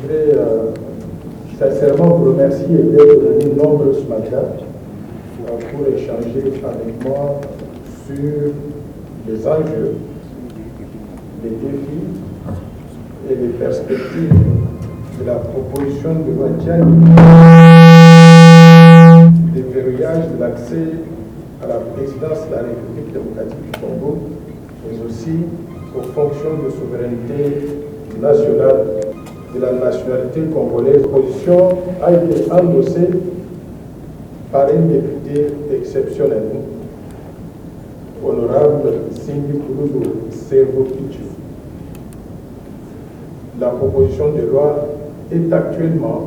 voudrais sincèrement vous remercier d'être venus nombreux ce matin pour échanger avec moi sur les enjeux, les défis et les perspectives de la proposition de loi Diagne, des verrouillages de l'accès à la présidence de la République démocratique du Congo, mais aussi aux fonctions de souveraineté nationale de la nationalité congolaise. La position a été endossée par un député exceptionnel, honorable Sindi Kouloudou Servo Pichu. La proposition de loi est actuellement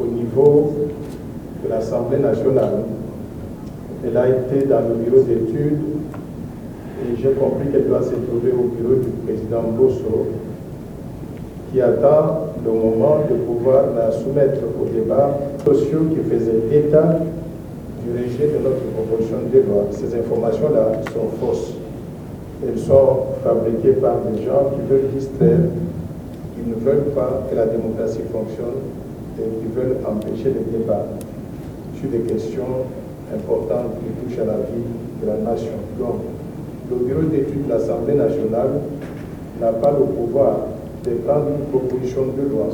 au niveau de l'Assemblée nationale. Elle a été dans le bureau d'études et j'ai compris qu'elle doit se trouver au bureau du président Bosso, qui attend le moment de pouvoir la soumettre au débat sociaux qui faisaient état du rejet de notre proposition de loi. Ces informations-là sont fausses. Elles sont fabriquées par des gens qui veulent distraire, qui ne veulent pas que la démocratie fonctionne et qui veulent empêcher le débat sur des questions importantes qui touchent à la vie de la nation. Donc, le bureau d'études de l'Assemblée nationale n'a pas le pouvoir de prendre une proposition de loi,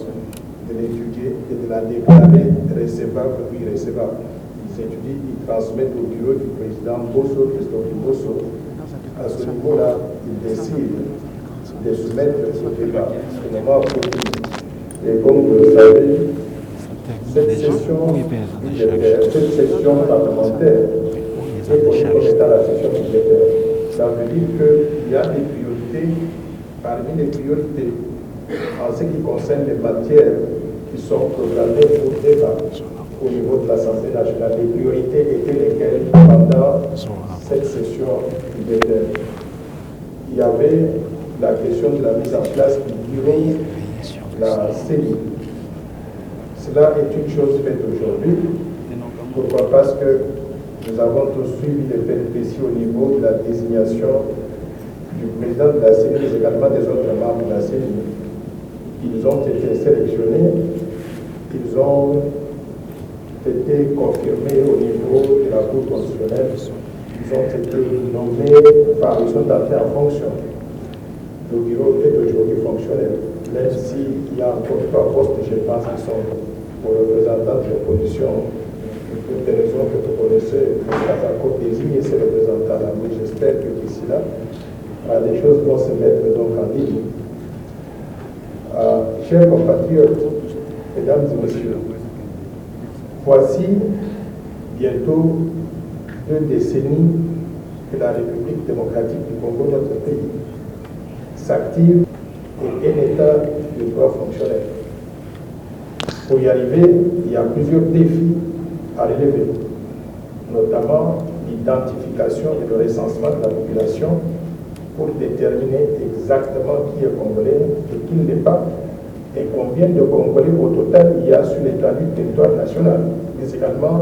de l'étudier et de la déclarer recevable ou irrecevable. Ils étudient, ils transmettent au bureau du président Bosso, Christophe Bosso. À ce niveau-là, ils décident de soumettre au débat au moment opportun. Et comme vous le savez, cette session parlementaire est connue comme étant la session budgétaire. Ça veut dire qu'il y a des priorités, parmi les priorités, en ce qui concerne les matières qui sont programmées pour débat au niveau de l'Assemblée nationale. Les priorités étaient lesquelles pendant cette session budgétaire. Il y avait la question de la mise en place du bureau de la CENI. Cela est une chose faite aujourd'hui. Pourquoi? Parce que nous avons tous suivi les péripéties au niveau de la désignation du président de la CENI, mais également des autres membres de la CENI. Ils ont été sélectionnés, ils ont été confirmés au niveau de la Cour constitutionnelle, ils ont été nommés, enfin, ils sont entrés en fonction. Le bureau est aujourd'hui fonctionnel, même s'il y a encore 3 postes, je pense, qui sont pour représentants de l'opposition, pour des raisons que vous connaissez, on n'a pas encore désigné ces représentants-là, mais j'espère que d'ici là, les choses vont se mettre donc en ligne. Chers compatriotes, mesdames et messieurs, voici bientôt 2 décennies que la République démocratique du Congo, notre pays, s'active et est un état de droit fonctionnel. Pour y arriver, il y a plusieurs défis à relever, notamment l'identification et le recensement de la population pour déterminer exactement qui est congolais et qui ne l'est pas, et combien de Congolais au total il y a sur l'étendue du territoire national, mais également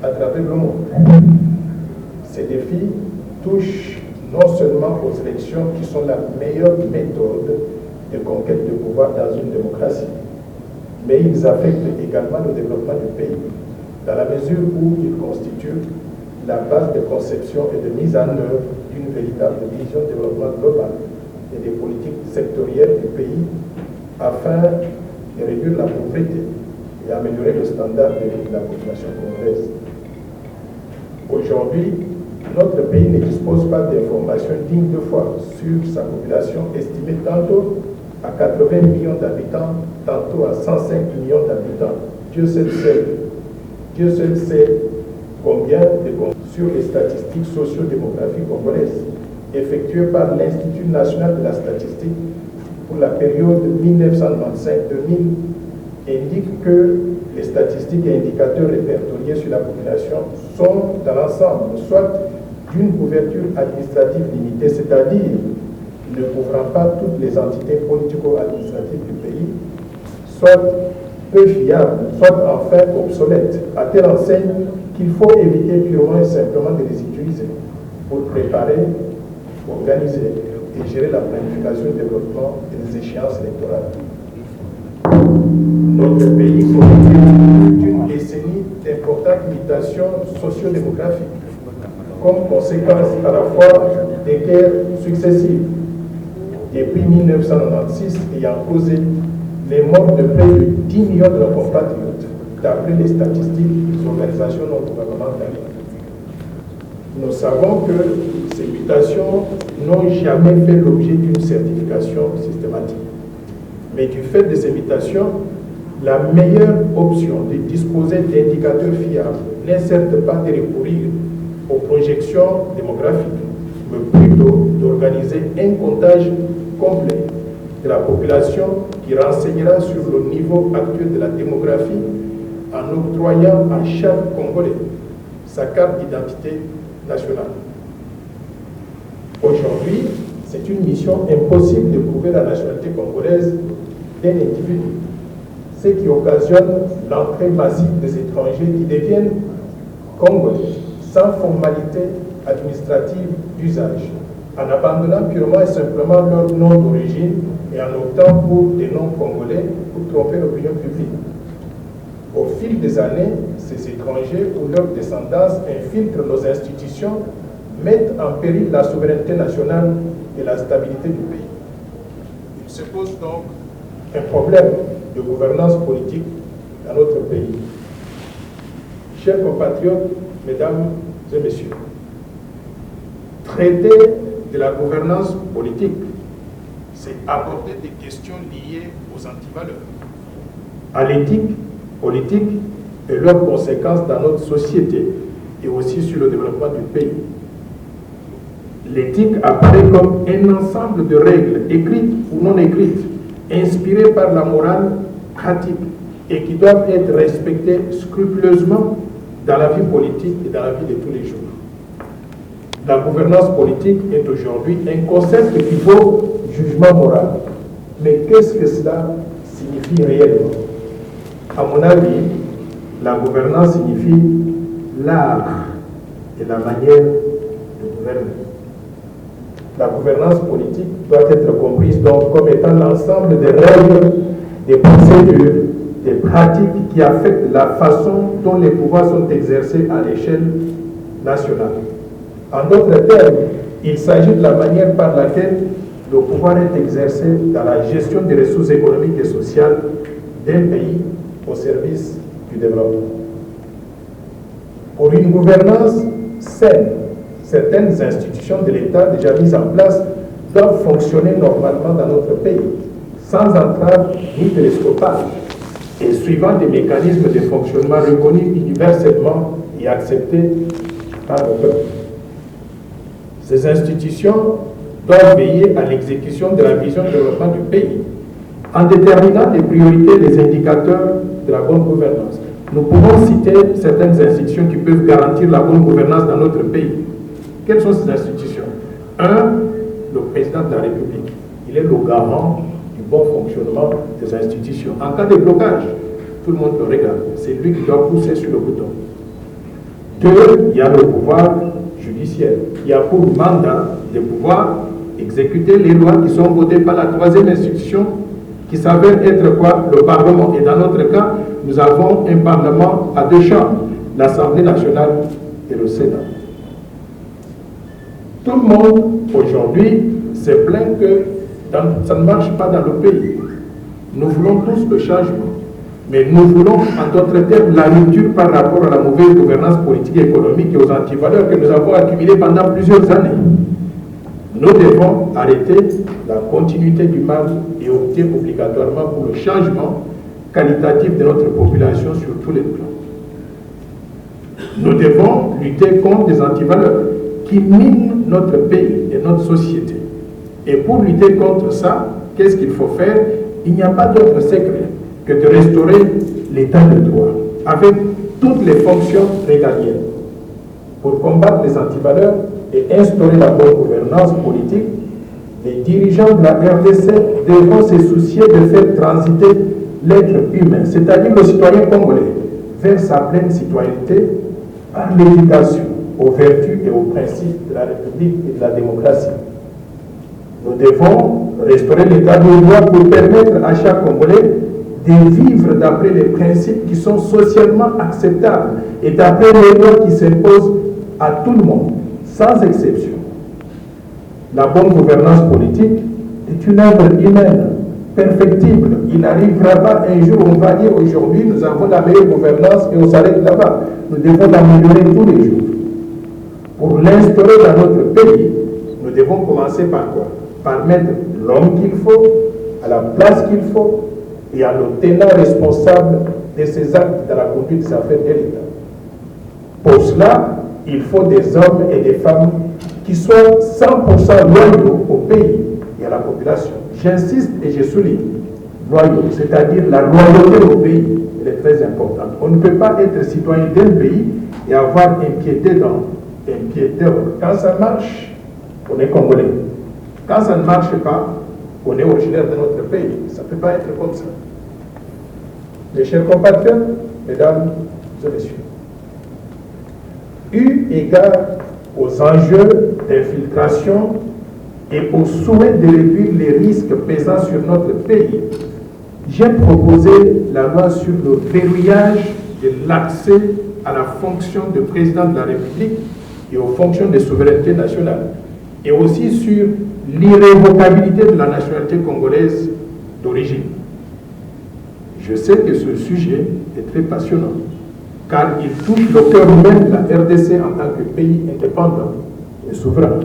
à travers le monde. Ces défis touchent non seulement aux élections qui sont la meilleure méthode de conquête de pouvoir dans une démocratie, mais ils affectent également le développement du pays, dans la mesure où ils constituent la base de conception et de mise en œuvre d'une véritable vision de développement global et des politiques sectorielles du pays afin de réduire la pauvreté et améliorer le standard de vie de la population congolaise. Aujourd'hui, notre pays ne dispose pas d'informations dignes de foi sur sa population estimée tantôt à 80 millions d'habitants, tantôt à 105 millions d'habitants. Dieu seul sait combien sur les statistiques socio-démographiques congolaises effectuées par l'Institut national de la statistique pour la période 1995-2000 indiquent que les statistiques et indicateurs répertoriés sur la population sont dans l'ensemble soit d'une couverture administrative limitée, c'est-à-dire ne couvrant pas toutes les entités politico-administratives du pays, soit peu fiables, soit enfin obsolètes, à telle enseigne qu'il faut éviter purement et simplement de les utiliser pour préparer, organiser et gérer la planification du développement et des échéances électorales. Notre pays connaît une décennie d'importantes mutations socio-démographiques, comme conséquence à la fois des guerres successives. Depuis 1996, ayant causé les morts de près de 10 millions de nos compatriotes, d'après les statistiques des organisations non gouvernementales. Nous savons que ces mutations n'ont jamais fait l'objet d'une certification systématique. Mais du fait de ces mutations, la meilleure option de disposer d'indicateurs fiables n'est certes pas de recourir aux projections démographiques, mais plutôt d'organiser un comptage complet de la population qui renseignera sur le niveau actuel de la démographie en octroyant à chaque Congolais sa carte d'identité nationale. Aujourd'hui, c'est une mission impossible de prouver la nationalité congolaise d'un individu, ce qui occasionne l'entrée massive des étrangers qui deviennent congolais sans formalité administrative d'usage, en abandonnant purement et simplement leur nom d'origine et en optant pour des noms congolais pour tromper l'opinion publique. Au fil des années, ces étrangers ou leurs descendants infiltrent nos institutions, mettent en péril la souveraineté nationale et la stabilité du pays. Il se pose donc un problème de gouvernance politique dans notre pays. Chers compatriotes, mesdames et messieurs, traiter de la gouvernance politique, c'est aborder des questions liées aux antivaleurs, à l'éthique politique et leurs conséquences dans notre société et aussi sur le développement du pays. L'éthique apparaît comme un ensemble de règles écrites ou non écrites, inspirées par la morale pratique et qui doivent être respectées scrupuleusement dans la vie politique et dans la vie de tous les jours. La gouvernance politique est aujourd'hui un concept qui vaut jugement moral. Mais qu'est-ce que cela signifie réellement? À mon avis, la gouvernance signifie l'art et la manière de gouverner. La gouvernance politique doit être comprise donc comme étant l'ensemble des règles, des procédures, des pratiques qui affectent la façon dont les pouvoirs sont exercés à l'échelle nationale. En d'autres termes, il s'agit de la manière par laquelle le pouvoir est exercé dans la gestion des ressources économiques et sociales d'un pays au service du développement. Pour une gouvernance saine, certaines institutions de l'État déjà mises en place doivent fonctionner normalement dans notre pays, sans entrave ni télescopage, et suivant des mécanismes de fonctionnement reconnus universellement et acceptés par le peuple. Ces institutions doivent veiller à l'exécution de la vision de développement du pays, en déterminant les priorités et les indicateurs de la bonne gouvernance. Nous pouvons citer certaines institutions qui peuvent garantir la bonne gouvernance dans notre pays. Quelles sont ces institutions? 1. Le président de la République. Il est le garant du bon fonctionnement des institutions. En cas de blocage, tout le monde le regarde. C'est lui qui doit pousser sur le bouton. 2. Il y a le pouvoir judiciaire. Il y a pour mandat de pouvoir exécuter les lois qui sont votées par la troisième institution qui s'avère être quoi? Le Parlement. Et dans notre cas, nous avons un Parlement à 2 chambres, l'Assemblée nationale et le Sénat. Tout le monde, aujourd'hui, se plaint que ça ne marche pas dans le pays. Nous voulons tous le changement. Mais nous voulons, en d'autres termes, la rupture par rapport à la mauvaise gouvernance politique et économique et aux antivaleurs que nous avons accumulées pendant plusieurs années. Nous devons arrêter la continuité du mal et opter obligatoirement pour le changement qualitatif de notre population sur tous les plans. Nous devons lutter contre des antivaleurs qui minent notre pays et notre société. Et pour lutter contre ça, qu'est-ce qu'il faut faire? Il n'y a pas d'autre secret que de restaurer l'état de droit avec toutes les fonctions régaliennes. Pour combattre les antivaleurs et instaurer la bonne gouvernance politique, les dirigeants de la RDC devront se soucier de faire transiter l'être humain, c'est-à-dire le citoyen congolais, vers sa pleine citoyenneté par l'éducation aux vertus et aux principes de la République et de la démocratie. Nous devons restaurer l'état de droit pour permettre à chaque Congolais de vivre d'après les principes qui sont socialement acceptables et d'après les lois qui s'imposent à tout le monde, sans exception. La bonne gouvernance politique est une œuvre humaine, perfectible. Il n'arrivera pas un jour où on va dire aujourd'hui nous avons la meilleure gouvernance et on s'arrête là-bas. Nous devons l'améliorer tous les jours. Pour l'instaurer dans notre pays, nous devons commencer par quoi? Par mettre l'homme qu'il faut, à la place qu'il faut, et en le tenant responsable de ses actes dans la conduite des affaires de l'État. Pour cela, il faut des hommes et des femmes qui soient 100% loyaux au pays et à la population. J'insiste et je souligne, loyaux, c'est-à-dire la loyauté au pays, elle est très importante. On ne peut pas être citoyen d'un pays et avoir impiété dans un piéteur. Quand ça marche, on est congolais. Quand ça ne marche pas, on est originaire de notre pays. Ça ne peut pas être comme ça. Mes chers compatriotes, mesdames et messieurs, eu égard aux enjeux d'infiltration et au souhait de réduire les risques pesant sur notre pays, j'ai proposé la loi sur le verrouillage de l'accès à la fonction de président de la République et aux fonctions de souveraineté nationale, et aussi sur l'irrévocabilité de la nationalité congolaise d'origine. Je sais que ce sujet est très passionnant, car il touche le cœur même de la RDC en tant que pays indépendant et souverain.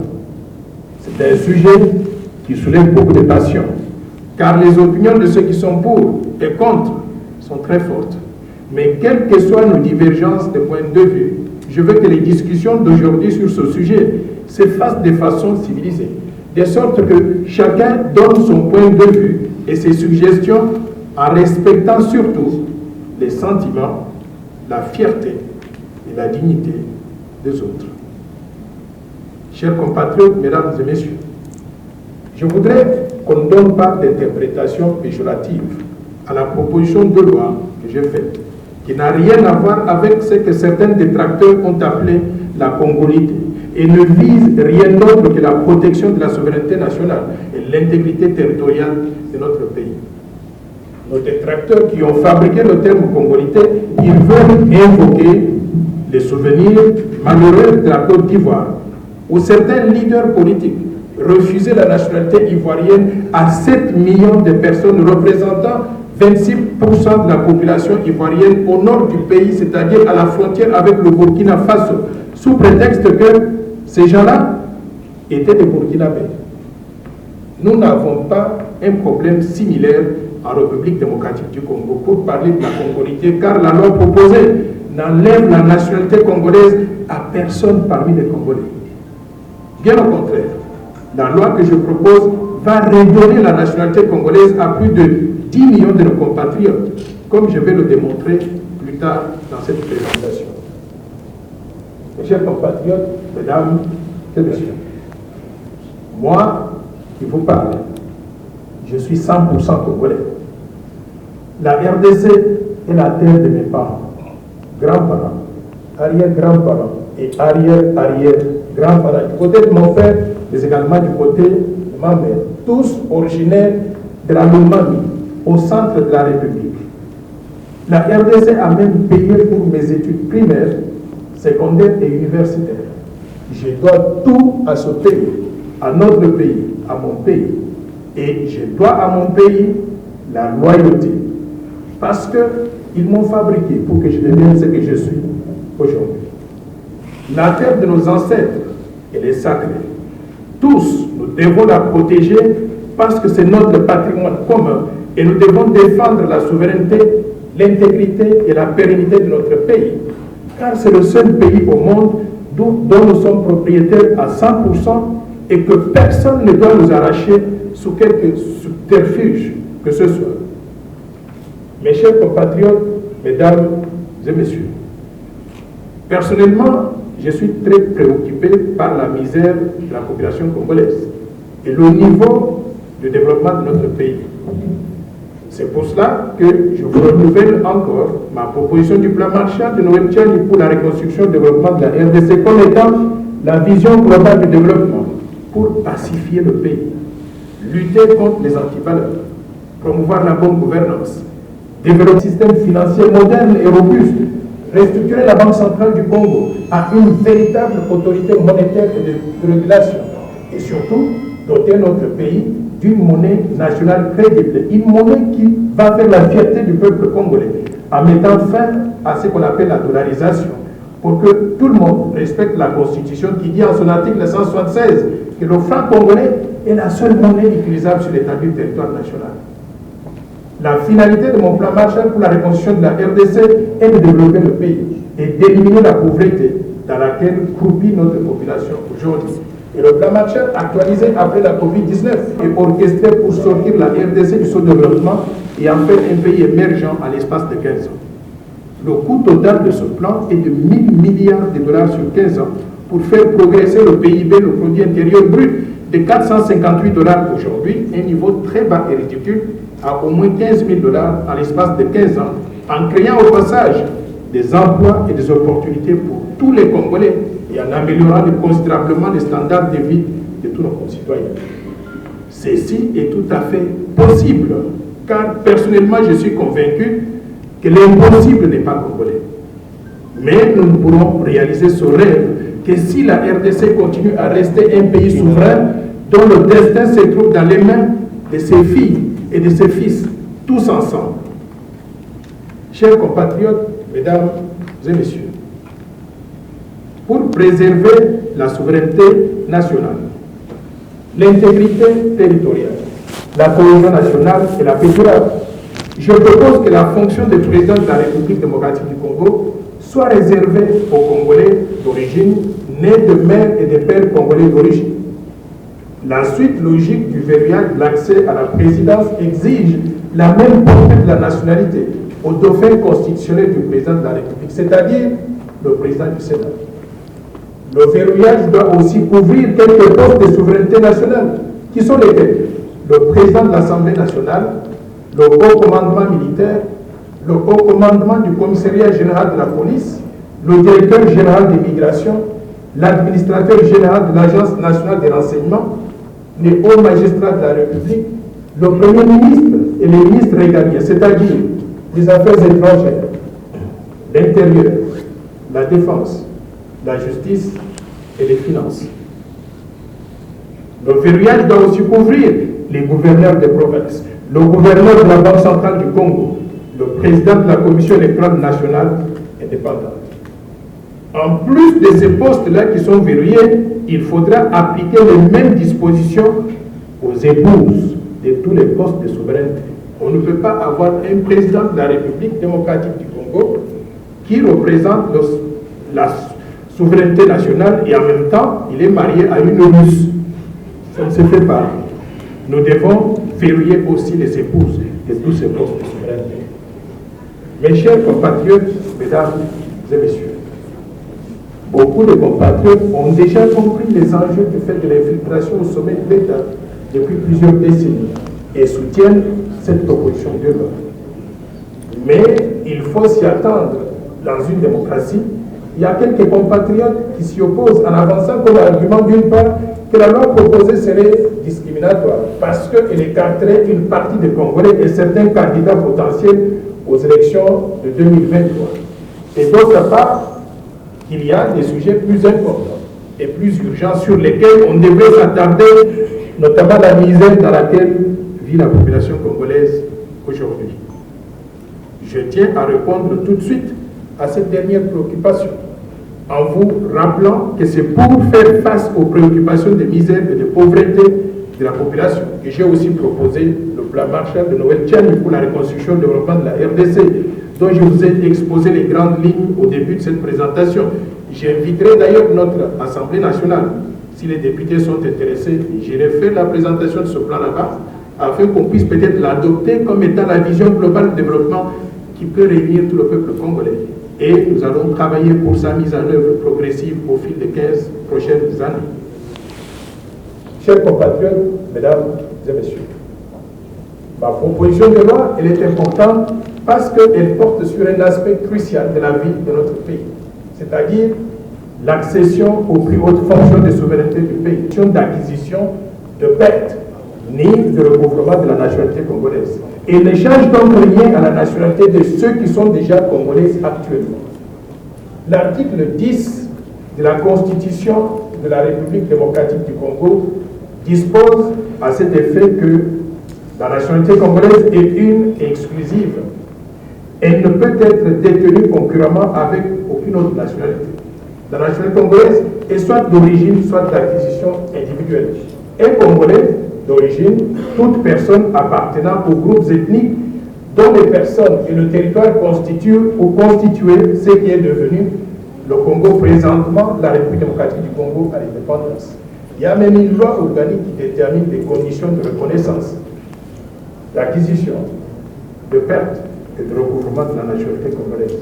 C'est un sujet qui soulève beaucoup de passion, car les opinions de ceux qui sont pour et contre sont très fortes. Mais quelles que soient nos divergences de point de vue, je veux que les discussions d'aujourd'hui sur ce sujet se fassent de façon civilisée, de sorte que chacun donne son point de vue et ses suggestions en respectant surtout les sentiments, la fierté et la dignité des autres. Chers compatriotes, mesdames et messieurs, je voudrais qu'on ne donne pas d'interprétation péjorative à la proposition de loi que j'ai faite, qui n'a rien à voir avec ce que certains détracteurs ont appelé la congolité, et ne vise rien d'autre que la protection de la souveraineté nationale et l'intégrité territoriale de notre pays. Nos détracteurs qui ont fabriqué le terme congolité, ils veulent invoquer les souvenirs malheureux de la Côte d'Ivoire, où certains leaders politiques refusaient la nationalité ivoirienne à 7 millions de personnes représentant 26% de la population ivoirienne au nord du pays, c'est-à-dire à la frontière avec le Burkina Faso, sous prétexte que ces gens-là étaient des Burkinabés. Nous n'avons pas un problème similaire en République démocratique du Congo pour parler de la congolité, car la loi proposée n'enlève la nationalité congolaise à personne parmi les Congolais. Bien au contraire, la loi que je propose va redonner la nationalité congolaise à plus de 10 millions de nos compatriotes, comme je vais le démontrer plus tard dans cette présentation. Mes chers compatriotes, mesdames et messieurs, moi qui vous parle, je suis 100% congolais. La RDC est la terre de mes parents, grands-parents, arrière-grands-parents et arrière-arrière-grands-parents. Du côté de mon père, mais également du côté de ma mère, tous originaires de la Lomami, au centre de la République. La RDC a même payé pour mes études primaires, secondaires et universitaires. Je dois tout à ce pays, à notre pays, à mon pays. Et je dois à mon pays la loyauté. Parce qu'ils m'ont fabriqué pour que je devienne ce que je suis aujourd'hui. La terre de nos ancêtres, elle est sacrée. Tous, nous devons la protéger parce que c'est notre patrimoine commun et nous devons défendre la souveraineté, l'intégrité et la pérennité de notre pays. Car c'est le seul pays au monde dont nous sommes propriétaires à 100% et que personne ne doit nous arracher sous quelque subterfuge que ce soit. Mes chers compatriotes, mesdames et messieurs, personnellement, je suis très préoccupé par la misère de la population congolaise et le niveau de développement de notre pays. C'est pour cela que je vous renouvelle encore ma proposition du plan Marshall de Noël Tchani pour la reconstruction et le développement de la RDC comme étant la vision globale du développement pour pacifier le pays, lutter contre les antivaleurs, promouvoir la bonne gouvernance, développer un système financier moderne et robuste, restructurer la Banque centrale du Congo à une véritable autorité monétaire et de régulation, et surtout doter notre pays d'une monnaie nationale crédible, une monnaie qui va faire la fierté du peuple congolais, en mettant fin à ce qu'on appelle la dollarisation, pour que tout le monde respecte la Constitution qui dit en son article 176 que le franc congolais est la seule monnaie utilisable sur l'étendue du territoire national. La finalité de mon plan Marshall pour la reconstruction de la RDC est de développer le pays et d'éliminer la pauvreté dans laquelle croupit notre population aujourd'hui. Et le plan Marshall, actualisé après la Covid-19, est orchestré pour sortir la RDC du sous-développement et en faire un pays émergent à l'espace de 15 ans. Le coût total de ce plan est de 1000 milliards de dollars sur 15 ans pour faire progresser le PIB, le produit intérieur brut, de 458 dollars aujourd'hui, un niveau très bas et ridicule, à au moins 15 000 dollars en l'espace de 15 ans, en créant au passage des emplois et des opportunités pour tous les Congolais et en améliorant considérablement les standards de vie de tous nos concitoyens. Ceci est tout à fait possible, car personnellement je suis convaincu que l'impossible n'est pas congolais. Mais nous ne pourrons réaliser ce rêve que si la RDC continue à rester un pays souverain dont le destin se trouve dans les mains de ses filles et de ses fils, tous ensemble. Chers compatriotes, mesdames et messieurs, pour préserver la souveraineté nationale, l'intégrité territoriale, la cohésion nationale et la paix durable, je propose que la fonction de président de la République démocratique du Congo soit réservée aux Congolais d'origine, nés de mères et de pères congolais d'origine. La suite logique du verrouillage de l'accès à la présidence exige la même portée de la nationalité au dauphin constitutionnel du président de la République, c'est-à-dire le président du Sénat. Le verrouillage doit aussi couvrir quelques postes de souveraineté nationale, qui sont lesquels? Le président de l'Assemblée nationale, le haut commandement militaire, le haut commandement du commissariat général de la police, le directeur général des migrations, l'administrateur général de l'Agence nationale des renseignements, les hauts magistrats de la République, le Premier ministre et les ministres régaliens, c'est-à-dire les affaires étrangères, l'intérieur, la défense, la justice et les finances. Le verrouillage doit aussi couvrir les gouverneurs des provinces, le gouverneur de la Banque centrale du Congo, le président de la Commission électorale nationale indépendante. En plus de ces postes-là qui sont verrouillés, il faudra appliquer les mêmes dispositions aux épouses de tous les postes de souveraineté. On ne peut pas avoir un président de la République démocratique du Congo qui représente la souveraineté nationale et en même temps, il est marié à une Russe. Ça ne se fait pas. Nous devons verrouiller aussi les épouses de tous ces postes de souveraineté. Mes chers compatriotes, mesdames et messieurs, beaucoup de compatriotes ont déjà compris les enjeux du fait de l'infiltration au sommet de l'État depuis plusieurs décennies et soutiennent cette proposition de loi. Mais il faut s'y attendre dans une démocratie. Il y a quelques compatriotes qui s'y opposent en avançant comme argument d'une part que la loi proposée serait discriminatoire parce qu'elle écarterait une partie des Congolais et certains candidats potentiels aux élections de 2023. Et d'autre part, qu'il y a des sujets plus importants et plus urgents sur lesquels on devrait s'attarder, notamment la misère dans laquelle vit la population congolaise aujourd'hui. Je tiens à répondre tout de suite à cette dernière préoccupation, en vous rappelant que c'est pour faire face aux préoccupations de misère et de pauvreté de la population que j'ai aussi proposé le plan Marshall de Noël Tchani pour la reconstruction et le développement de la RDC, dont je vous ai exposé les grandes lignes au début de cette présentation. J'inviterai d'ailleurs notre Assemblée nationale, si les députés sont intéressés, j'irai faire la présentation de ce plan là-bas, afin qu'on puisse peut-être l'adopter comme étant la vision globale de développement qui peut réunir tout le peuple congolais. Et nous allons travailler pour sa mise en œuvre progressive au fil des 15 prochaines années. Chers compatriotes, mesdames et messieurs, ma proposition de loi, elle est importante parce qu'elle porte sur un aspect crucial de la vie de notre pays, c'est-à-dire l'accession aux plus hautes fonctions de souveraineté du pays, d'acquisition, de perte, ni de recouvrement de la nationalité congolaise. et l'échange donc lié à la nationalité de ceux qui sont déjà congolais actuellement. L'article 10 de la Constitution de la République démocratique du Congo dispose à cet effet que la nationalité congolaise est une et exclusive. Elle ne peut être détenue concurremment avec aucune autre nationalité. La nationalité congolaise est soit d'origine, soit d'acquisition individuelle. Un Congolais d'origine, toute personne appartenant aux groupes ethniques dont les personnes et le territoire constituent ou constituaient ce qui est devenu le Congo présentement, la République démocratique du Congo à l'indépendance. Il y a même une loi organique qui détermine les conditions de reconnaissance, d'acquisition, de perte et de recouvrement de la nationalité congolaise.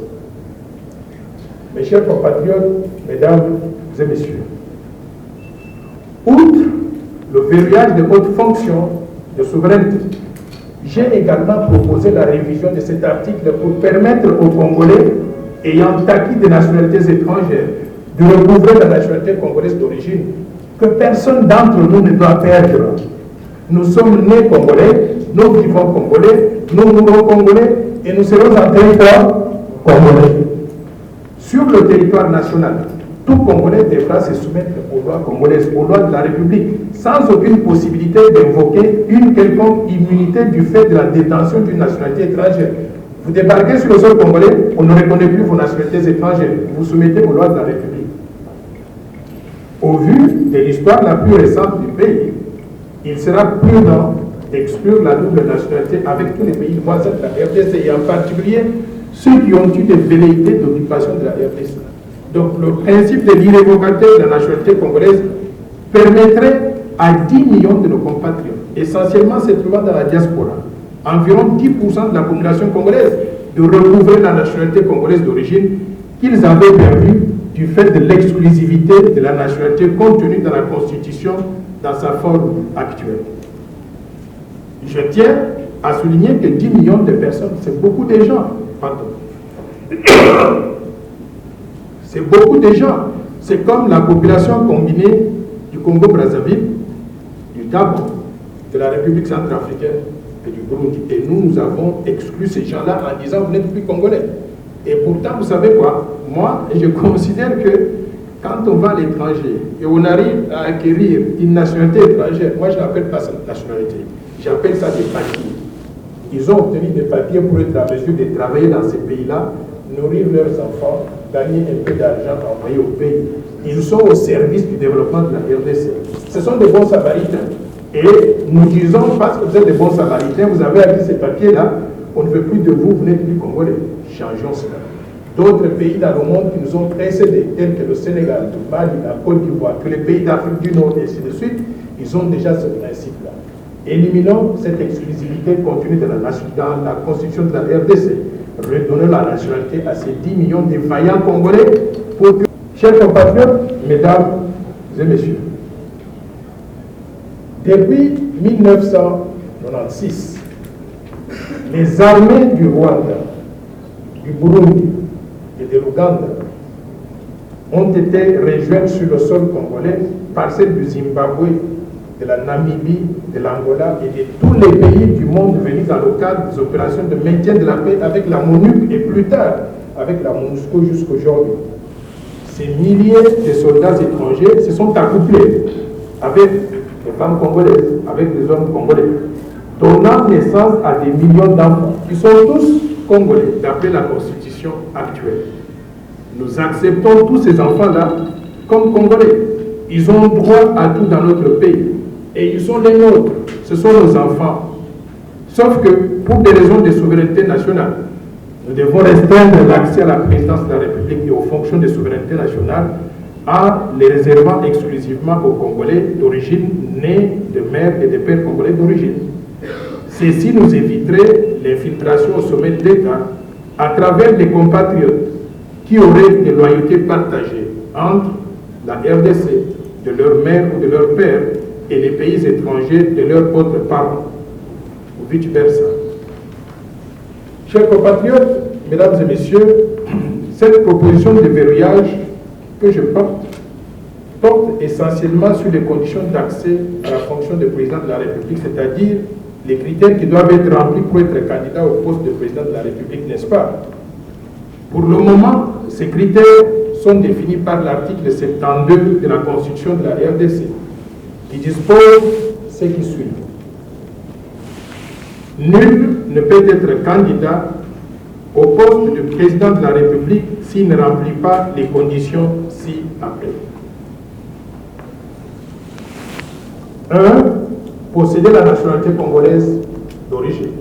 Mes chers compatriotes, mesdames et messieurs, outre le verrouillage de haute fonction de souveraineté, j'ai également proposé la révision de cet article pour permettre aux Congolais ayant acquis des nationalités étrangères de recouvrer la nationalité congolaise d'origine, que personne d'entre nous ne doit perdre. Nous sommes nés Congolais, nous vivons Congolais, nous mourrons Congolais et nous serons en territoire congolais. Sur le territoire national, tout Congolais devra se soumettre aux lois congolaises, aux lois de la République, sans aucune possibilité d'invoquer une quelconque immunité du fait de la détention d'une nationalité étrangère. Vous débarquez sur le sol congolais, on ne reconnaît plus vos nationalités étrangères. Vous vous soumettez aux lois de la République. Au vu de l'histoire la plus récente du pays, il sera prudent d'exclure la double nationalité avec tous les pays voisins de la RDC et en particulier ceux qui ont eu des velléités d'occupation de la RDC. Donc le principe de l'irrévocabilité de la nationalité congolaise permettrait à 10 millions de nos compatriotes, essentiellement se trouvant dans la diaspora, environ 10% de la population congolaise, de recouvrer la nationalité congolaise d'origine qu'ils avaient perdue du fait de l'exclusivité de la nationalité contenue dans la Constitution dans sa forme actuelle. Je tiens à souligner que 10 millions de personnes, c'est beaucoup de gens. C'est beaucoup de gens. C'est comme la population combinée du Congo-Brazzaville, du Gabon, de la République centrafricaine et du Burundi. Et nous avons exclu ces gens-là en disant vous n'êtes plus Congolais. Et pourtant, vous savez quoi? Moi, je considère que quand on va à l'étranger et on arrive à acquérir une nationalité étrangère, moi je n'appelle pas ça nationalité, j'appelle ça des papiers. Ils ont obtenu des papiers pour être en mesure de travailler dans ces pays-là, nourrir leurs enfants, gagner un peu d'argent envoyé au pays. Ils sont au service du développement de la RDC. Ce sont des bons samaritains. Et nous disons, parce que vous êtes des bons samaritains, vous avez acquis ces papiers-là, on ne veut plus de vous, vous n'êtes plus Congolais. Changeons cela. D'autres pays dans le monde qui nous ont précédés, tels que le Sénégal, le Mali, la Côte d'Ivoire, que les pays d'Afrique du Nord, et ainsi de suite, ils ont déjà ce principe-là. Éliminons cette exclusivité contenue dans la constitution de la RDC. Redonnons la nationalité à ces 10 millions de vaillants Congolais pour que, chers compatriotes, mesdames et messieurs, depuis 1996, les armées du Rwanda, du Burundi et de l'Ouganda ont été rejointes sur le sol congolais par celles du Zimbabwe, de la Namibie, de l'Angola et de tous les pays du monde venus dans le cadre des opérations de maintien de la paix avec la MONUC et plus tard avec la MONUSCO jusqu'aujourd'hui. Ces milliers de soldats étrangers se sont accouplés avec les femmes congolaises, avec les hommes congolais, donnant naissance à des millions d'enfants qui sont tous congolais, d'après la constitution actuelle. Nous acceptons tous ces enfants-là comme congolais. Ils ont droit à tout dans notre pays. Et ils sont les nôtres. Ce sont nos enfants. Sauf que, pour des raisons de souveraineté nationale, nous devons restreindre l'accès à la présidence de la République et aux fonctions de souveraineté nationale en les réservant exclusivement aux Congolais d'origine nés de mères et de pères congolais d'origine. Ceci nous éviterait l'infiltration au sommet de l'État à travers les compatriotes qui auraient des loyautés partagées entre la RDC, de leur mère ou de leur père, et les pays étrangers de leurs autres parents, ou vice-versa. Chers compatriotes, mesdames et messieurs, cette proposition de verrouillage que je porte essentiellement sur les conditions d'accès à la fonction de président de la République, c'est-à-dire les critères qui doivent être remplis pour être candidat au poste de président de la République, n'est-ce pas? Pour le moment, ces critères sont définis par l'article 72 de la Constitution de la RDC, qui dispose ce qui suit. Nul ne peut être candidat au poste de président de la République s'il ne remplit pas les conditions ci-après. 1. Posséder la nationalité congolaise d'origine.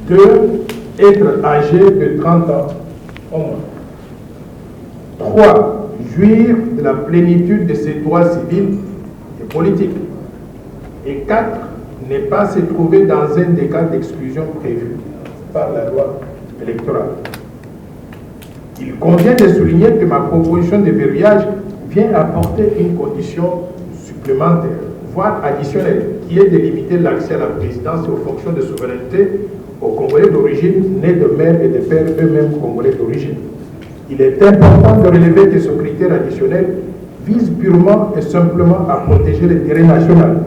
2. Être âgé de 30 ans au moins. 3. Jouir de la plénitude de ses droits civils et politiques. Et 4. Ne pas se trouver dans un des cas d'exclusion prévus par la loi électorale. Il convient de souligner que ma proposition de verrouillage vient apporter une condition supplémentaire, voire additionnelle, qui est de limiter l'accès à la présidence et aux fonctions de souveraineté aux Congolais d'origine, nés de mère et de père eux-mêmes Congolais d'origine. Il est important de relever que ce critère additionnel vise purement et simplement à protéger l'intérêt national,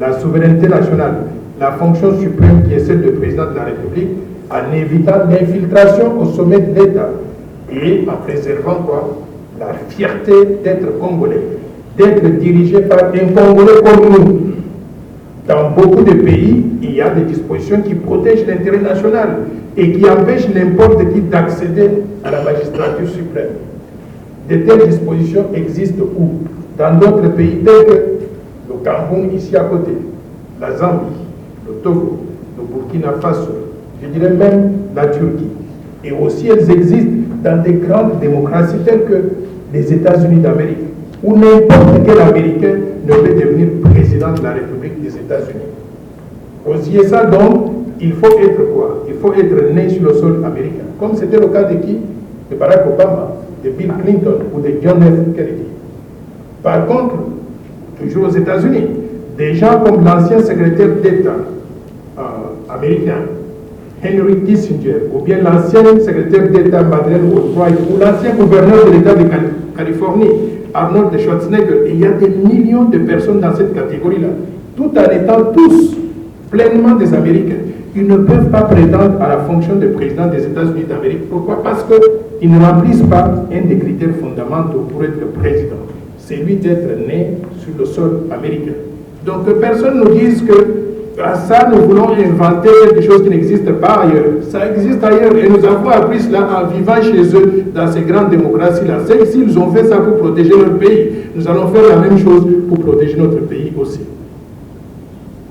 la souveraineté nationale, la fonction suprême qui est celle de président de la République, en évitant l'infiltration au sommet de l'État et en préservant quoi? La fierté d'être Congolais, d'être dirigé par un Congolais comme nous. Dans beaucoup de pays, il y a des dispositions qui protègent l'intérêt national et qui empêchent n'importe qui d'accéder à la magistrature suprême. De telles dispositions existent où? Dans d'autres pays tels que le Cameroun ici à côté, la Zambie, le Togo, le Burkina Faso, je dirais même la Turquie. Et aussi elles existent dans des grandes démocraties telles que les États-Unis d'Amérique, où n'importe quel Américain ne peut devenir président de la République des États-Unis. Aux USA donc, il faut être quoi? Il faut être né sur le sol américain, comme c'était le cas de qui? De Barack Obama, de Bill Clinton ou de John F. Kennedy. Par contre, toujours aux États-Unis, des gens comme l'ancien secrétaire d'État américain, Henry Kissinger, ou bien l'ancien secrétaire d'État Madeleine Albright, ou l'ancien gouverneur de l'État de Californie, Arnold Schwarzenegger. Il y a des millions de personnes dans cette catégorie-là, tout en étant tous pleinement des Américains. Ils ne peuvent pas prétendre à la fonction de président des États-Unis d'Amérique. Pourquoi? Parce qu'ils ne remplissent pas un des critères fondamentaux pour être président. C'est lui d'être né sur le sol américain. Donc que personne ne nous dise que à ça, nous voulons inventer quelque chose qui n'existe pas ailleurs. Ça existe ailleurs et nous avons appris cela en vivant chez eux dans ces grandes démocraties-là. S'ils ont fait ça pour protéger leur pays, nous allons faire la même chose pour protéger notre pays aussi.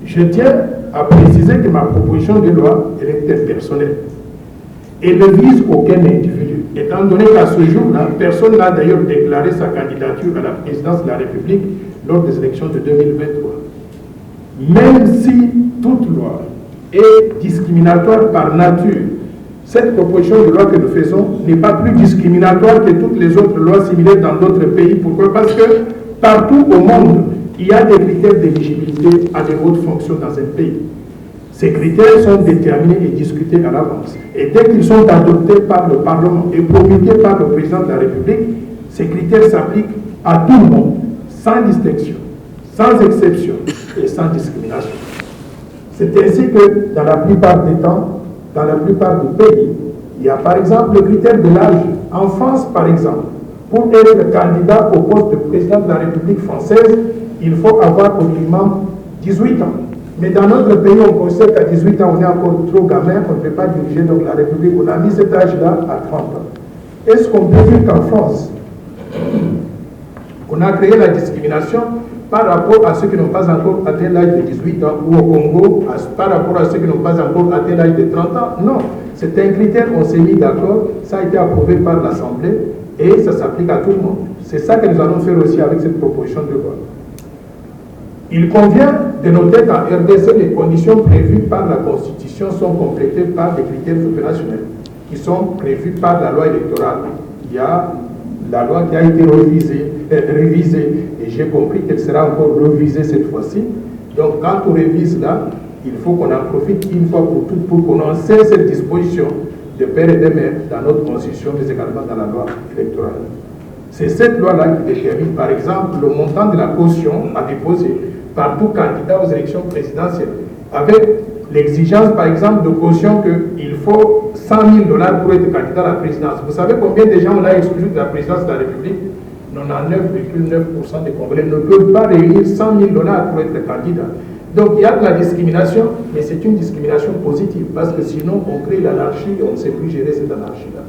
Je tiens à préciser que ma proposition de loi est personnelle. Elle ne vise aucun individu, étant donné qu'à ce jour-là, personne n'a d'ailleurs déclaré sa candidature à la présidence de la République lors des élections de 2023. Même si toute loi est discriminatoire par nature, cette proposition de loi que nous faisons n'est pas plus discriminatoire que toutes les autres lois similaires dans d'autres pays. Pourquoi? Parce que partout au monde, il y a des critères d'éligibilité à de hautes fonctions dans un pays. Ces critères sont déterminés et discutés à l'avance. Et dès qu'ils sont adoptés par le Parlement et promulgués par le président de la République, ces critères s'appliquent à tout le monde, sans distinction, sans exception et sans discrimination. C'est ainsi que dans la plupart des temps, dans la plupart des pays, il y a par exemple le critère de l'âge. En France, par exemple, pour être candidat au poste de président de la République française, il faut avoir au minimum 18 ans. Mais dans notre pays, on considère qu'à 18 ans, on est encore trop gamin, on ne peut pas diriger donc la République. On a mis cet âge-là à 30 ans. Est-ce qu'on peut dire qu'en France, on a créé la discrimination par rapport à ceux qui n'ont pas encore atteint l'âge de 18 ans, ou au Congo, par rapport à ceux qui n'ont pas encore atteint l'âge de 30 ans? Non, c'est un critère, on s'est mis d'accord, ça a été approuvé par l'Assemblée et ça s'applique à tout le monde. C'est ça que nous allons faire aussi avec cette proposition de loi. Il convient de noter qu'en RDC, les conditions prévues par la Constitution sont complétées par des critères opérationnels qui sont prévus par la loi électorale. Il y a la loi qui a été révisée et j'ai compris qu'elle sera encore révisée cette fois-ci. Donc quand on révise là, il faut qu'on en profite une fois pour toutes pour qu'on enseigne cette disposition de père et de mère dans notre Constitution, mais également dans la loi électorale. C'est cette loi-là qui détermine par exemple le montant de la caution à déposer par tout candidat aux élections présidentielles. avec l'exigence, par exemple, de caution qu'il faut 100 000 $ pour être candidat à la présidence. Vous savez combien de gens on a exclu de la présidence de la République? 99,9% des Congolais ne peuvent pas réunir 100 000 $ pour être candidat. Donc il y a de la discrimination, mais c'est une discrimination positive, parce que sinon on crée l'anarchie et on ne sait plus gérer cette anarchie-là.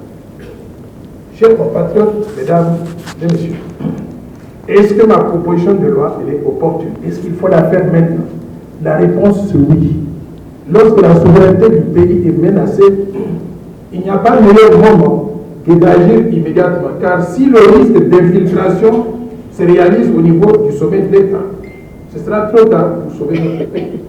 Chers compatriotes, mesdames et messieurs, est-ce que ma proposition de loi elle est opportune? Est-ce qu'il faut la faire maintenant? La réponse c'est oui. Lorsque la souveraineté du pays est menacée, il n'y a pas de meilleur moment que d'agir immédiatement, car si le risque d'infiltration se réalise au niveau du sommet de l'État, ce sera trop tard pour sauver notre pays.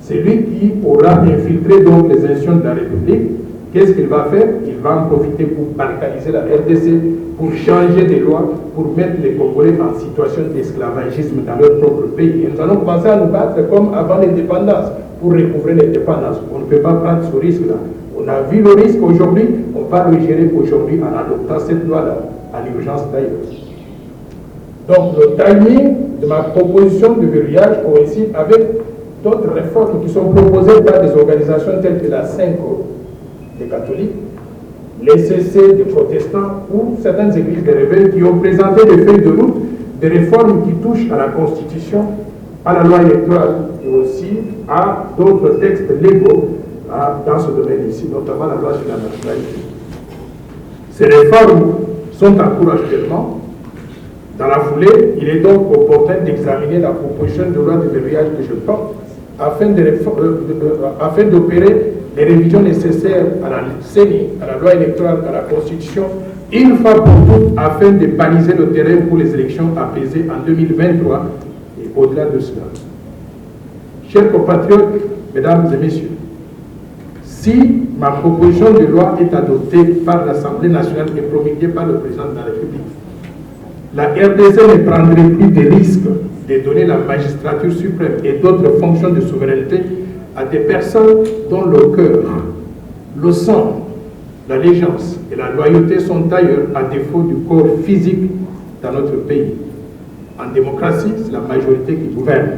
C'est lui qui aura infiltré donc les institutions de la République. Qu'est-ce qu'il va faire? Il va en profiter pour balkaniser la RDC, pour changer des lois, pour mettre les Congolais en situation d'esclavagisme dans leur propre pays. Et nous allons commencer à nous battre comme avant l'indépendance, pour recouvrer l'indépendance. On ne peut pas prendre ce risque-là. On a vu le risque aujourd'hui, on va le gérer aujourd'hui en adoptant cette loi-là, à l'urgence d'ailleurs. Donc le timing de ma proposition de verrouillage coïncide avec d'autres réformes qui sont proposées par des organisations telles que la CENCO des catholiques, les CC des protestants ou certaines églises des rebelles qui ont présenté des feuilles de route, des réformes qui touchent à la Constitution, à la loi électorale et aussi à d'autres textes légaux dans ce domaine ici, notamment la loi sur la nationalité. Ces réformes sont en cours actuellement. Dans la foulée, il est donc opportun d'examiner la proposition de loi de verrouillage que je porte afin d'opérer les révisions nécessaires à la CENI, à la loi électorale, à la Constitution, une fois pour toutes, afin de baliser le terrain pour les élections apaisées en 2023 et au-delà de cela. Chers compatriotes, mesdames et messieurs, si ma proposition de loi est adoptée par l'Assemblée nationale et promulguée par le président de la République, la RDC ne prendrait plus de risques de donner la magistrature suprême et d'autres fonctions de souveraineté à des personnes dont le cœur, le sang, l'allégeance et la loyauté sont ailleurs à défaut du corps physique dans notre pays. En démocratie, c'est la majorité qui gouverne.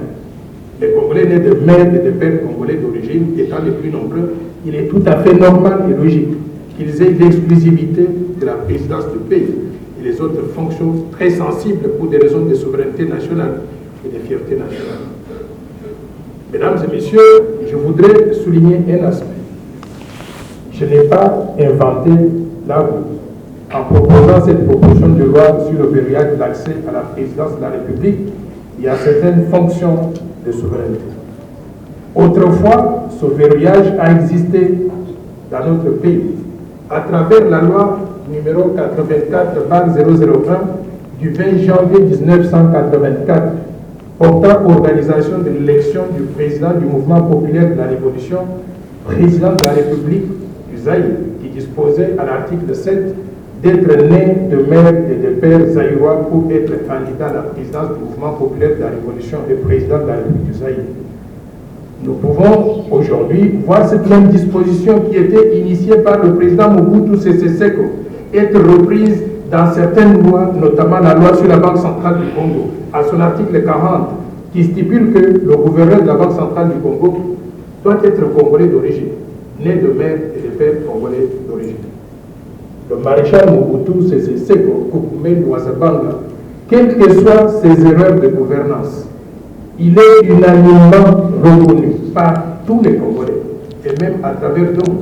Les Congolais nés de mères et de pères congolais d'origine étant les plus nombreux, il est tout à fait normal et logique qu'ils aient l'exclusivité de la présidence du pays et les autres fonctions très sensibles pour des raisons de souveraineté nationale et de fierté nationale. Mesdames et messieurs, je voudrais souligner un aspect. Je n'ai pas inventé la roue en proposant cette proposition de loi sur le verrouillage de l'accès à la présidence de la République. Il y a certaines fonctions de souveraineté. Autrefois, ce verrouillage a existé dans notre pays à travers la loi numéro 84/001 du 20 janvier 1984 portant organisation de l'élection du président du mouvement populaire de la Révolution, président de la République du Zaïre, qui disposait à l'article 7 d'être né de mère et de père zaïrois pour être candidat à la présidence du mouvement populaire de la Révolution et président de la République du Zaïre. Nous pouvons aujourd'hui voir cette même disposition qui était initiée par le président Mobutu Sese Seko être reprise dans certaines lois, notamment la loi sur la Banque centrale du Congo, à son article 40, qui stipule que le gouverneur de la Banque centrale du Congo doit être congolais d'origine, né de mère et de père congolais d'origine. Le maréchal Mobutu Sese Seko Kukume Ouazabanga, quelles que soient ses erreurs de gouvernance, il est unanimement reconnu par tous les Congolais, et même à travers nous,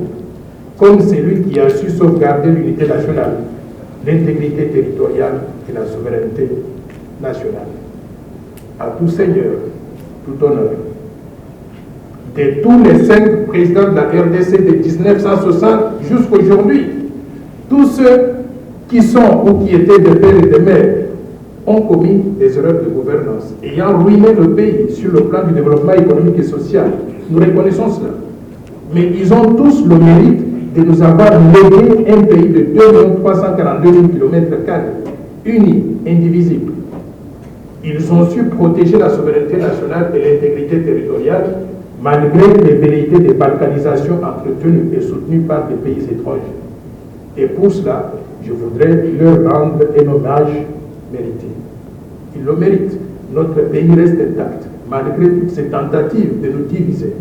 comme celui qui a su sauvegarder l'unité nationale, l'intégrité territoriale et la souveraineté nationale. À tout seigneur, tout honneur. De tous les 5 présidents de la RDC de 1960 jusqu'à aujourd'hui, tous ceux qui sont ou qui étaient des pères et des mères ont commis des erreurs de gouvernance, ayant ruiné le pays sur le plan du développement économique et social. Nous reconnaissons cela. Mais ils ont tous le mérite de nous avoir légué un pays de 2 342 000 km², uni, indivisible. Ils ont su protéger la souveraineté nationale et l'intégrité territoriale, malgré les velléités de balkanisation entretenues et soutenues par des pays étrangers. Et pour cela, je voudrais leur rendre un hommage mérité. Ils le méritent. Notre pays reste intact, malgré toutes ces tentatives de nous diviser.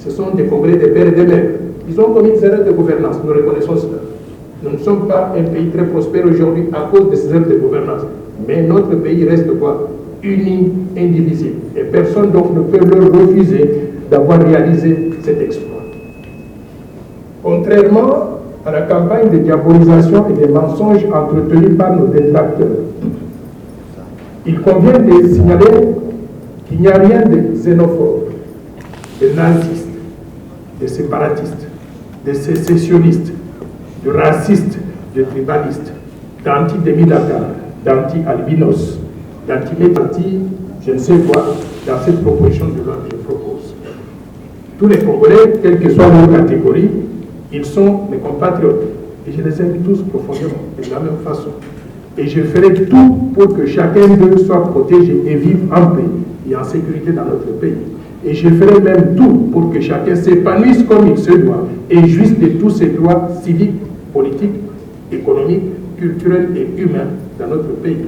Ce sont des Congolais, des pères et des mères. Ils ont commis des erreurs de gouvernance, nous reconnaissons cela. Nous ne sommes pas un pays très prospère aujourd'hui à cause de ces erreurs de gouvernance. Mais notre pays reste quoi? Uni, indivisible. Et personne donc ne peut leur refuser d'avoir réalisé cet exploit. Contrairement à la campagne de diabolisation et des mensonges entretenus par nos détracteurs, il convient de signaler qu'il n'y a rien de xénophobe, de naziste, de séparatiste, de sécessionnistes, de racistes, de tribalistes, d'anti-Demi-Dakar, d'anti-albinos, d'anti je ne sais quoi, dans cette proposition de loi que je propose. Tous les Congolais, quelle que soit leur catégorie, ils sont mes compatriotes. Et je les aime tous profondément, de la même façon. Et je ferai tout pour que chacun d'eux soit protégé et vive en paix et en sécurité dans notre pays. Et je ferai même tout pour que chacun s'épanouisse comme il se doit et jouisse de tous ses droits civiques, politiques, économiques, culturels et humains dans notre pays.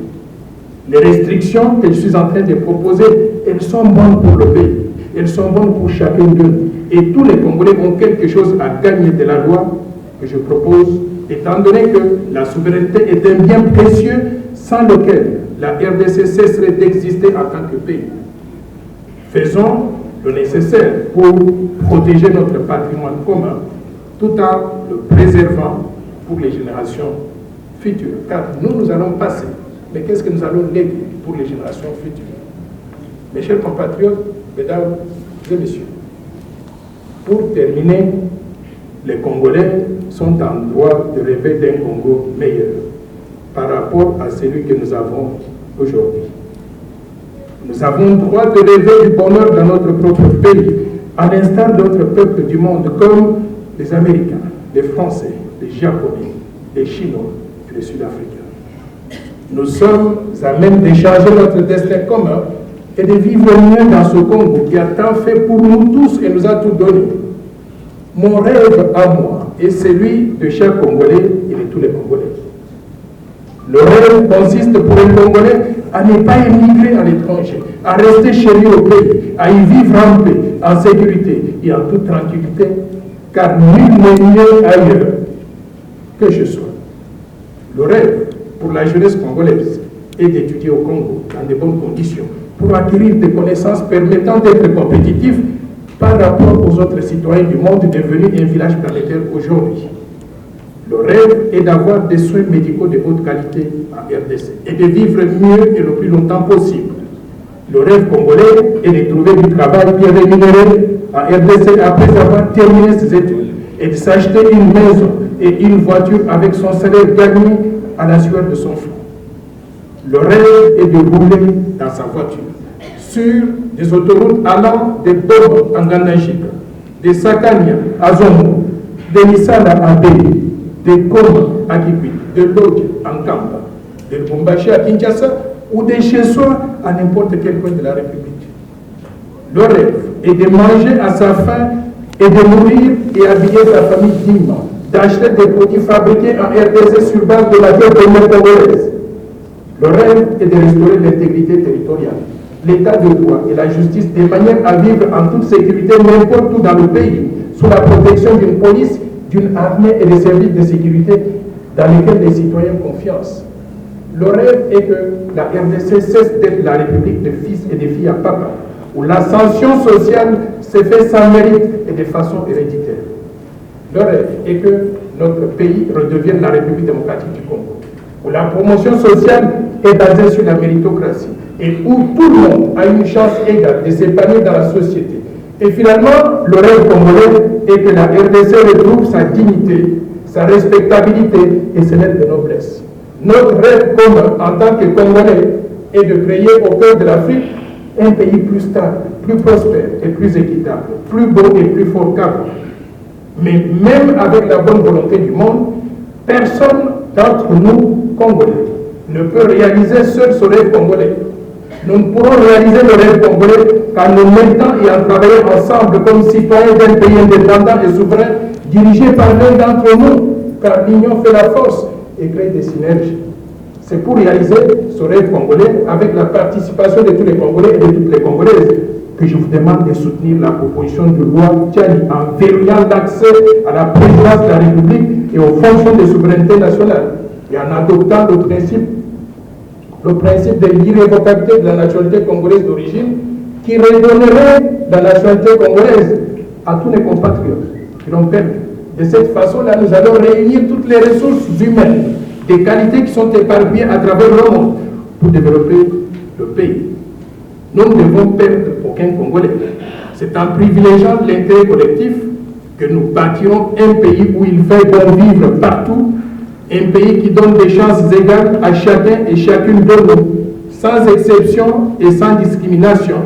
Les restrictions que je suis en train de proposer, elles sont bonnes pour le pays. Elles sont bonnes pour chacun d'eux. Et tous les Congolais ont quelque chose à gagner de la loi que je propose, étant donné que la souveraineté est un bien précieux sans lequel la RDC cesserait d'exister en tant que pays. Faisons le nécessaire pour protéger notre patrimoine commun tout en le préservant pour les générations futures. Car nous allons passer. Mais qu'est-ce que nous allons léguer pour les générations futures? Mes chers compatriotes, mesdames et messieurs, pour terminer, les Congolais sont en droit de rêver d'un Congo meilleur par rapport à celui que nous avons aujourd'hui. Nous avons le droit de rêver du bonheur dans notre propre pays, à l'instar d'autres peuples du monde comme les Américains, les Français, les Japonais, les Chinois et les Sud-Africains. Nous sommes à même de changer notre destin commun et de vivre mieux dans ce Congo qui a tant fait pour nous tous et nous a tout donné. Mon rêve à moi est celui de chaque Congolais et de tous les Congolais. Le rêve consiste pour un Congolais à ne pas émigrer à l'étranger, à rester chez lui au pays, à y vivre en paix, en sécurité et en toute tranquillité, car nul n'est mieux ailleurs que chez soi. Le rêve pour la jeunesse congolaise est d'étudier au Congo dans de bonnes conditions pour acquérir des connaissances permettant d'être compétitif par rapport aux autres citoyens du monde devenus un village planétaire aujourd'hui. Le rêve est d'avoir des soins médicaux de haute qualité en RDC et de vivre mieux et le plus longtemps possible. Le rêve congolais est de trouver du travail bien rémunéré en RDC après avoir terminé ses études et de s'acheter une maison et une voiture avec son salaire gagné à la sueur de son front. Le rêve est de rouler dans sa voiture sur des autoroutes allant de Bobo en Gandajika, de Sakania à Zomo, de Nisala à Béni, de Goma à Kikwit, de Lodj en Kamba, de Lubumbashi à Kinshasa ou de chez soi à n'importe quel coin de la République. Le rêve est de manger à sa faim et de nourrir et habiller sa famille dignement, d'acheter des produits fabriqués en RDC sur base de la terre congolaise. Le rêve est de restaurer l'intégrité territoriale, l'état de droit et la justice de manière à vivre en toute sécurité n'importe où dans le pays, sous la protection d'une police, d'une armée et des services de sécurité dans lesquels les citoyens ont confiance. Le rêve est que la RDC cesse d'être la république de fils et de filles à papa, où l'ascension sociale s'est faite sans mérite et de façon héréditaire. Le rêve est que notre pays redevienne la République démocratique du Congo, où la promotion sociale est basée sur la méritocratie et où tout le monde a une chance égale de s'épanouir dans la société. Et finalement, le rêve congolais est que la RDC retrouve sa dignité, sa respectabilité et ses lettres de noblesse. Notre rêve commun en tant que Congolais est de créer au cœur de l'Afrique un pays plus stable, plus prospère et plus équitable, plus beau et plus fort qu'avant. Mais même avec la bonne volonté du monde, personne d'entre nous, Congolais, ne peut réaliser seul ce rêve congolais. Nous ne pourrons réaliser le rêve congolais qu'en nous mettant et en travaillant ensemble comme citoyens d'un pays indépendant et souverain, dirigé par l'un d'entre nous, car l'union fait la force et crée des synergies. C'est pour réaliser ce rêve congolais avec la participation de tous les Congolais et de toutes les Congolaises que je vous demande de soutenir la proposition de loi Tchani en verrouillant l'accès à la présidence de la République et aux fonctions de souveraineté nationale et en adoptant le principe de l'irrévocabilité de la nationalité congolaise d'origine qui redonnerait la nationalité congolaise à tous les compatriotes qui l'ont perdu. De cette façon-là, nous allons réunir toutes les ressources humaines, des qualités qui sont éparpillées à travers le monde pour développer le pays. Nous ne devons perdre aucun Congolais. C'est en privilégiant l'intérêt collectif que nous bâtirons un pays où il fait bon vivre partout, un pays qui donne des chances égales à chacun et chacune de nous, sans exception et sans discrimination,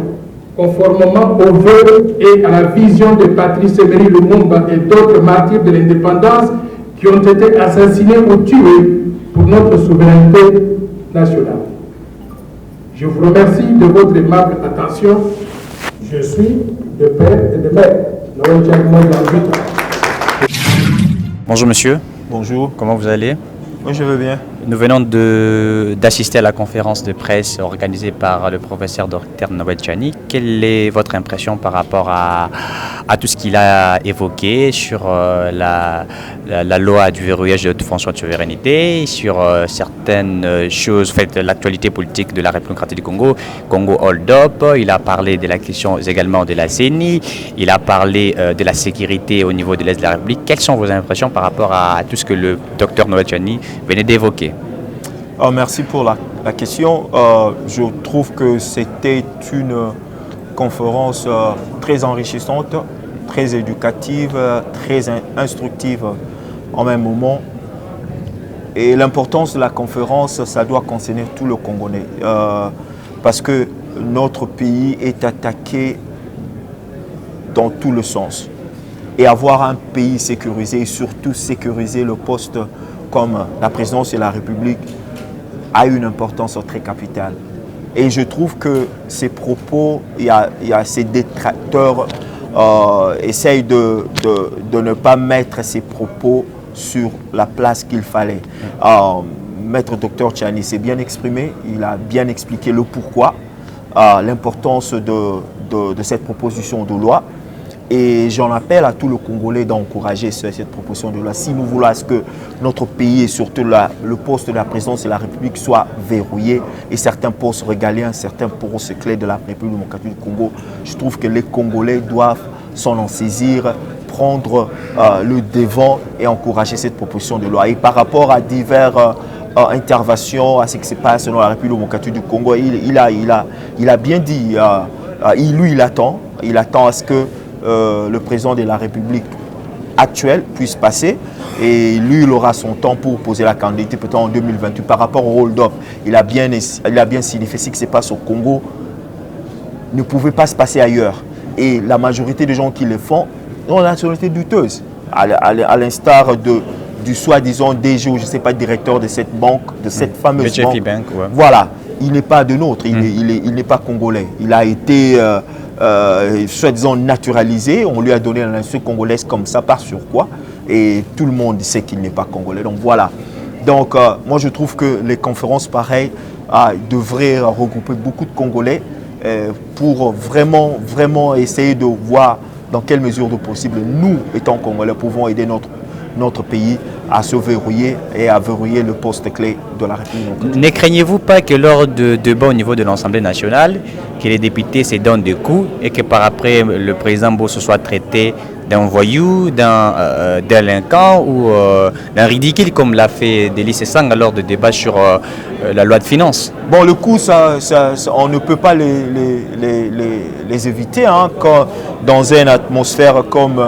conformément aux vœux et à la vision de Patrice Emery Lumumba et d'autres martyrs de l'indépendance qui ont été assassinés ou tués pour notre souveraineté nationale. Je vous remercie de votre aimable attention. Je suis de père et de mère. Bonjour monsieur. Bonjour. Comment vous allez? Oui, je vais bien. Nous venons d'assister à la conférence de presse organisée par le professeur Dr Noël Tchani. Quelle est votre impression par rapport à tout ce qu'il a évoqué sur la loi du verrouillage de fonction de souveraineté, sur certaines choses faites de l'actualité politique de la République démocratique du Congo, Congo Hold Up. Il a parlé de la question également de la CENI. Il a parlé de la sécurité au niveau de l'Est de la République. Quelles sont vos impressions par rapport à tout ce que le Dr Noël Tchani venait d'évoquer? Merci pour la question. Je trouve que c'était une conférence très enrichissante, très éducative, très instructive en même moment. Et l'importance de la conférence, ça doit concerner tout le Congolais. Parce que notre pays est attaqué dans tout le sens. Et avoir un pays sécurisé, et surtout sécuriser le poste comme la présidence de la République, a une importance très capitale. Et je trouve que ces propos, il y a ces détracteurs essayent de ne pas mettre ces propos sur la place qu'il fallait. Maître Dr Tchani s'est bien exprimé, il a bien expliqué le pourquoi, l'importance de cette proposition de loi. Et j'en appelle à tout le Congolais d'encourager cette proposition de loi. Si nous voulons que notre pays et surtout le poste de la présidence de la République soit verrouillé et certains postes régaliens, certains postes clés de la République démocratique du Congo, je trouve que les Congolais doivent s'en saisir, prendre le devant et encourager cette proposition de loi. Et par rapport à diverses interventions, à ce qui se passe dans la République démocratique du Congo, il a bien dit, il attend à ce que le président de la République actuelle puisse passer et lui il aura son temps pour poser la candidature peut-être en 2028 par rapport au hold-up. Il a bien signifié ce qui se passe au Congo ne pouvait pas se passer ailleurs et la majorité des gens qui le font ont la nationalité douteuse à l'instar du soi-disant DG ou je ne sais pas directeur de cette banque, de cette fameuse banque. Bank, ouais. Voilà, il n'est pas de nôtre, il n'est pas congolais. Il a été soi-disant naturalisé, on lui a donné la nationalité congolaise comme ça, par sur quoi, et tout le monde sait qu'il n'est pas congolais. Donc voilà. Donc moi je trouve que les conférences pareilles devraient regrouper beaucoup de Congolais pour vraiment essayer de voir dans quelle mesure de possible nous, étant Congolais, pouvons aider notre pays à se verrouiller et à verrouiller le poste clé de la République. Ne craignez-vous pas que lors de débats au niveau de l'Assemblée nationale, que les députés se donnent des coups et que par après le président Bosso soit traité d'un voyou, d'un délinquant ou d'un ridicule comme l'a fait Delis Esanga lors de débats sur la loi de finances? Bon, le coup, on ne peut pas les éviter quand, dans une atmosphère comme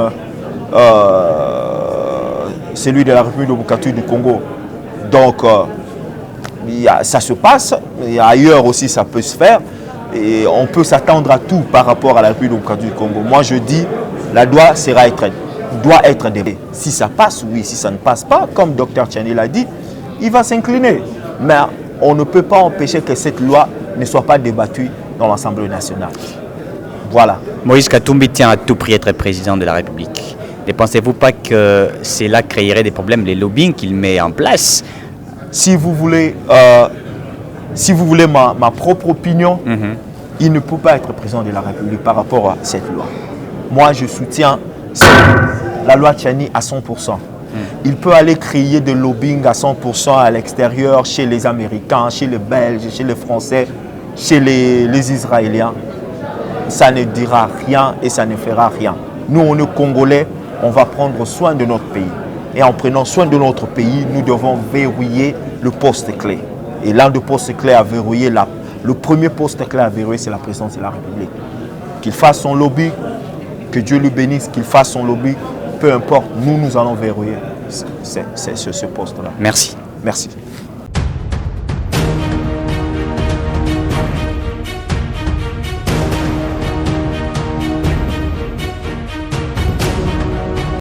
celui de la République démocratique du Congo. Donc, ça se passe, et ailleurs aussi ça peut se faire, et on peut s'attendre à tout par rapport à la République démocratique du Congo. Moi je dis, la loi doit être débattue. Si ça passe, oui, si ça ne passe pas, comme Dr Tchani l'a dit, il va s'incliner. Mais on ne peut pas empêcher que cette loi ne soit pas débattue dans l'Assemblée nationale. Voilà. Moïse Katumbi tient à tout prix être président de la République. Ne pensez-vous pas que cela créerait des problèmes, les lobbying qu'il met en place? Si vous voulez ma propre opinion, il ne peut pas être président de la République par rapport à cette loi. Moi, je soutiens la loi Tchani à 100%. Il peut aller créer de lobbying à 100% à l'extérieur, chez les Américains, chez les Belges, chez les Français, chez les Israéliens. Ça ne dira rien et ça ne fera rien. Nous, on est Congolais, on va prendre soin de notre pays. Et en prenant soin de notre pays, nous devons verrouiller le poste clé. Et l'un des postes clés à verrouiller, le premier poste clé à verrouiller, c'est la présidence de la République. Qu'il fasse son lobby, que Dieu lui bénisse, qu'il fasse son lobby, peu importe, nous allons verrouiller ce poste-là. Merci. Merci.